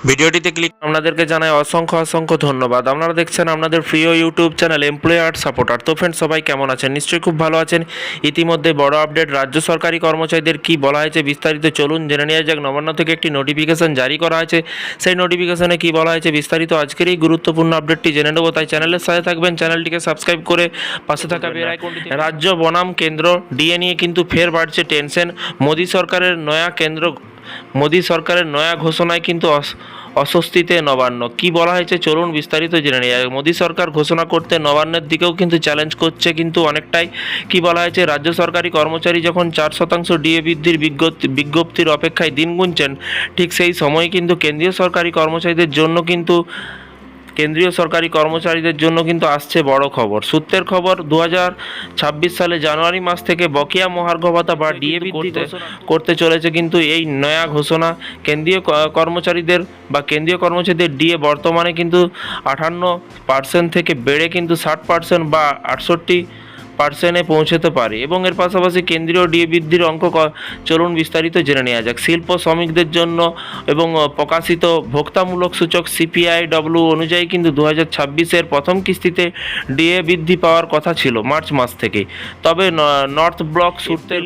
ভিডিওটিতে ক্লিক আপনাদেরকে জানাই অসংখ্য অসংখ্য ধন্যবাদ। আপনারা দেখছেন আপনাদের প্রিয় ইউটিউব চ্যানেল এমপ্লয়ার সাপোর্টার। তো ফ্রেন্ডস, সবাই কেমন আছেন? নিশ্চয়ই খুব ভালো আছেন। ইতিমধ্যে বড় আপডেট, রাজ্য সরকারি কর্মচারীদের কি বলা হয়েছে বিস্তারিত চলুন জেনে নেওয়া যাক। নবান্ন থেকে একটি নোটিফিকেশন জারি করা হয়েছে, সেই নোটিফিকেশনে কি বলা হয়েছে বিস্তারিত আজকের এই গুরুত্বপূর্ণ আপডেটটি জেনে নেব। তাই চ্যানেলের সাথে থাকবেন, চ্যানেলটিকে সাবস্ক্রাইব করে পাশে থাকা বেল আইকনটি। রাজ্য বনাম কেন্দ্র ডিএ নিয়ে কিন্তু ফের বাড়ছে টেনশন। মোদী সরকারের নয়া ঘোষণায় কিন্তু অস্বস্তিতে নবান্ন। কি বলা হয়েছে চলুন বিস্তারিত জেনে নেওয়া যাক। মোদী সরকার ঘোষণা করতে নবান্নের দিকেও কিন্তু চ্যালেঞ্জ করছে কিন্তু অনেকটাই। কি বলা হয়েছে, রাজ্য সরকারি কর্মচারী যখন 4% ডিএ বৃদ্ধির বিজ্ঞপ্তির অপেক্ষায় দিন গুনছেন, ঠিক সেই সময় কিন্তু কেন্দ্রীয় সরকারি কর্মচারীদের জন্য কিন্তু আসছে বড় খবর। সূত্রের খবর, 2026 সালে জানুয়ারি মাস থেকে বকেয়া মহার্ঘ ভাতা বা ডিএ বৃদ্ধি করতে চলেছে কিন্তু এই নয়া ঘোষণা। কেন্দ্রীয় কর্মচারীদের ডিএ বর্তমানে কিন্তু 58% থেকে বেড়ে কিন্তু 60% বা 68% পৌঁছতে পারে এবং এর পাশাপাশি কেন্দ্রীয় ডিএ বৃদ্ধির অঙ্ক চলুন বিস্তারিত জেনে নেওয়া যাক। শিল্প শ্রমিকদের জন্য এবং প্রকাশিত ভোক্তামূলক সূচক CPIW অনুযায়ী কিন্তু 2026-এর প্রথম কিস্তিতে ডিএ বৃদ্ধি পাওয়ার কথা ছিল মার্চ মাস থেকে। তবে নর্থ ব্লক সূত্রের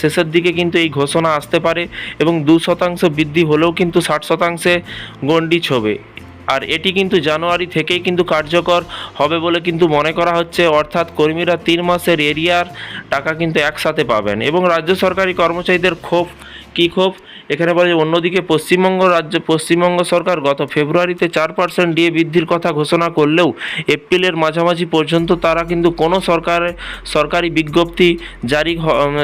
শেষের দিকে কিন্তু এই ঘোষণা আসতে পারে এবং 2% বৃদ্ধি হলেও কিন্তু 60% গণ্ডি ছোঁবে। আর এটি কিন্তু জানুয়ারি থেকেই কিন্তু কার্যকর হবে বলে কিন্তু মনে করা হচ্ছে, অর্থাৎ কর্মীরা 3 মাসের এরিয়ার টাকা কিন্তু একসাথে পাবেন। এবং রাজ্য সরকারি কর্মচারীদের ক্ষোভ, এখানে বলে অন্যদিকে পশ্চিমবঙ্গ সরকার গত ফেব্রুয়ারিতে 4% ডিএ বৃদ্ধির কথা ঘোষণা করলেও এপ্রিলের মাঝামাঝি পর্যন্ত তারা কিন্তু কোনো সরকারি বিজ্ঞপ্তি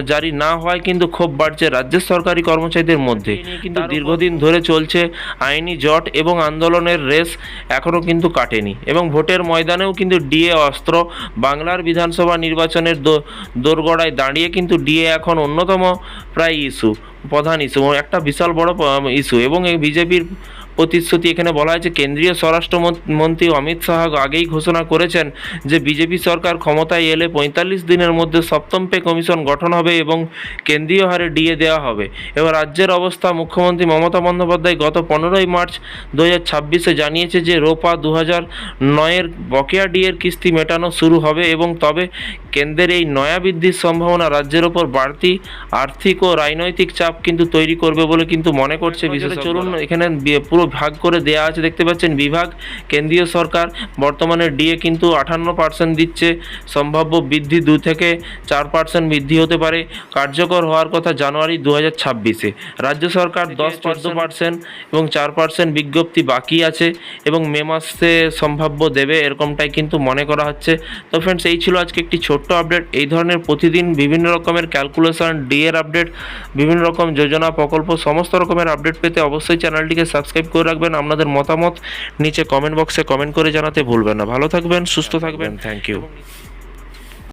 জারি না হয় কিন্তু ক্ষোভ বাড়ছে রাজ্যের সরকারি কর্মচারীদের মধ্যে। কিন্তু দীর্ঘদিন ধরে চলছে আইনি জট এবং আন্দোলনের রেস এখনও কিন্তু কাটেনি এবং ভোটের ময়দানেও কিন্তু ডিএ অস্ত্র। বাংলার বিধানসভা নির্বাচনের দোরগোড়ায় দাঁড়িয়ে কিন্তু ডিএ এখন অন্যতম প্রধান ইস্যু, একটা বিশাল বড় ইস্যু। এবং এই বিজেপির প্রতিশ্রুতি, এখানে বলা হয়েছে কেন্দ্রীয় স্বরাষ্ট্রমন্ত্রী অমিত শাহ আগেই ঘোষণা করেছেন যে বিজেপি সরকার ক্ষমতায় এলে 45 দিনের মধ্যে 7ম পে কমিশন গঠন হবে এবং কেন্দ্রীয় হারে ডিএ দেওয়া হবে। এবার রাজ্যের অবস্থা, মুখ্যমন্ত্রী মমতা বন্দ্যোপাধ্যায় গত 15ই মার্চ 2026-এ জানিয়েছে যে রোপা 2009-এর বকেয়া ডিএর কিস্তি মেটানো শুরু হবে এবং তবে কেন্দ্রের এই নয়া বৃদ্ধির সম্ভাবনা রাজ্যের ওপর বাড়তি আর্থিক ও রাজনৈতিক চাপ কিন্তু তৈরি করবে বলে কিন্তু মনে করছে বিশেষজ্ঞরা। চলুন, এখানে পুরো ভাগ করে দেওয়া আছে, দেখতে পাচ্ছেন বিভাগ। কেন্দ্রীয় সরকার বর্তমানে ডিএ কিন্তু 58% দিচ্ছে, সম্ভাব্য বৃদ্ধি 2 থেকে 4% বৃদ্ধি হতে পারে। কার্যকর হওয়ার কথা জানুয়ারি 2026-এ। রাজ্য সরকার 10-14% এবং 4% বিজ্ঞপ্তি বাকি আছে এবং মে মাসে সম্ভাব্য দেবে, এরকমটাই কিন্তু মনে করা হচ্ছে। তো ফ্রেন্ডস, এই ছিল আজকে একটি ছোট্ট আপডেট। এই ধরনের প্রতিদিন বিভিন্ন রকমের ক্যালকুলেশন, ডিএর আপডেট, বিভিন্ন রকম যোজনা, প্রকল্প, সমস্ত রকমের আপডেট পেতে অবশ্যই চ্যানেলটিকে সাবস্ক্রাইব করে রাখবেন। আপনাদের মতামত নিচে কমেন্ট বক্সে কমেন্ট করে জানাতে ভুলবেন না। ভালো থাকবেন, সুস্থ থাকবেন। Thank you.